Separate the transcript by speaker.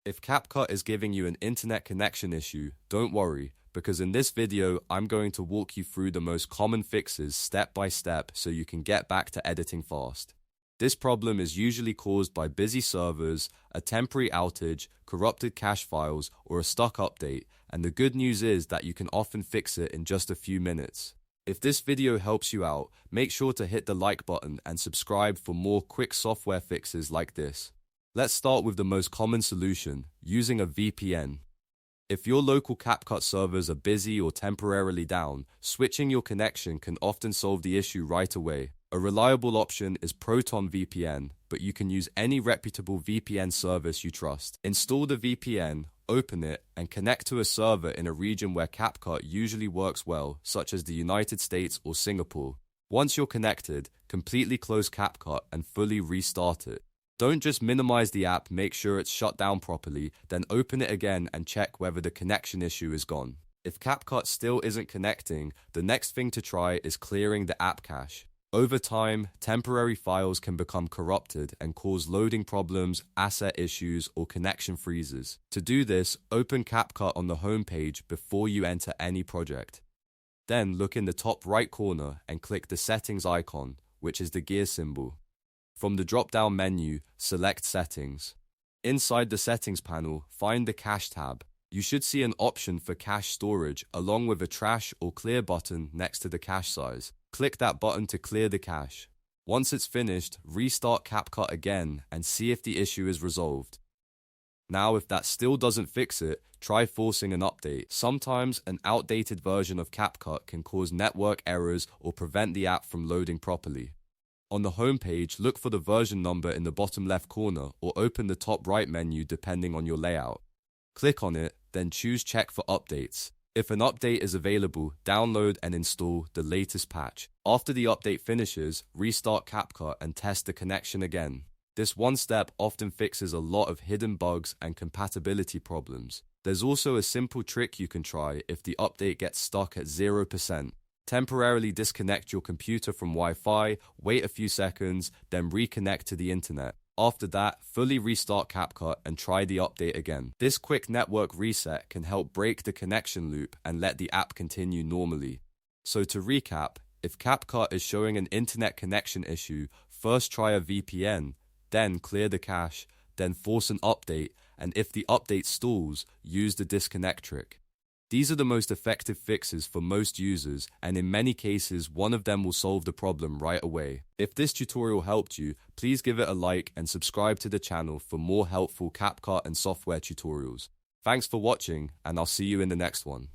Speaker 1: If CapCut is giving you an internet connection issue, don't worry, because in this video, I'm going to walk you through the most common fixes step by step so you can get back to editing fast. This problem is usually caused by busy servers, a temporary outage, corrupted cache files, or a stuck update, and the good news is that you can often fix it in just a few minutes. If this video helps you out, make sure to hit the like button and subscribe for more quick software fixes like this. Let's start with the most common solution, using a VPN. If your local CapCut servers are busy or temporarily down, switching your connection can often solve the issue right away. A reliable option is Proton VPN, but you can use any reputable VPN service you trust. Install the VPN, open it, and connect to a server in a region where CapCut usually works well, such as the United States or Singapore. Once you're connected, completely close CapCut and fully restart it. Don't just minimize the app, make sure it's shut down properly, then open it again and check whether the connection issue is gone. If CapCut still isn't connecting, the next thing to try is clearing the app cache. Over time, temporary files can become corrupted and cause loading problems, asset issues, or connection freezes. To do this, open CapCut on the home page before you enter any project. Then look in the top right corner and click the settings icon, which is the gear symbol. From the drop-down menu, select Settings. Inside the Settings panel, find the Cache tab. You should see an option for cache storage along with a trash or clear button next to the cache size. Click that button to clear the cache. Once it's finished, restart CapCut again and see if the issue is resolved. Now, if that still doesn't fix it, try forcing an update. Sometimes an outdated version of CapCut can cause network errors or prevent the app from loading properly. On the home page, look for the version number in the bottom left corner or open the top right menu depending on your layout. Click on it, then choose Check for Updates. If an update is available, download and install the latest patch. After the update finishes, restart CapCut and test the connection again. This one step often fixes a lot of hidden bugs and compatibility problems. There's also a simple trick you can try if the update gets stuck at 0%. Temporarily disconnect your computer from Wi-Fi, wait a few seconds, then reconnect to the internet. After that, fully restart CapCut and try the update again. This quick network reset can help break the connection loop and let the app continue normally. So to recap, if CapCut is showing an internet connection issue, first try a VPN, then clear the cache, then force an update, and if the update stalls, use the disconnect trick. These are the most effective fixes for most users, and in many cases, one of them will solve the problem right away. If this tutorial helped you, please give it a like and subscribe to the channel for more helpful CapCut and software tutorials. Thanks for watching, and I'll see you in the next one.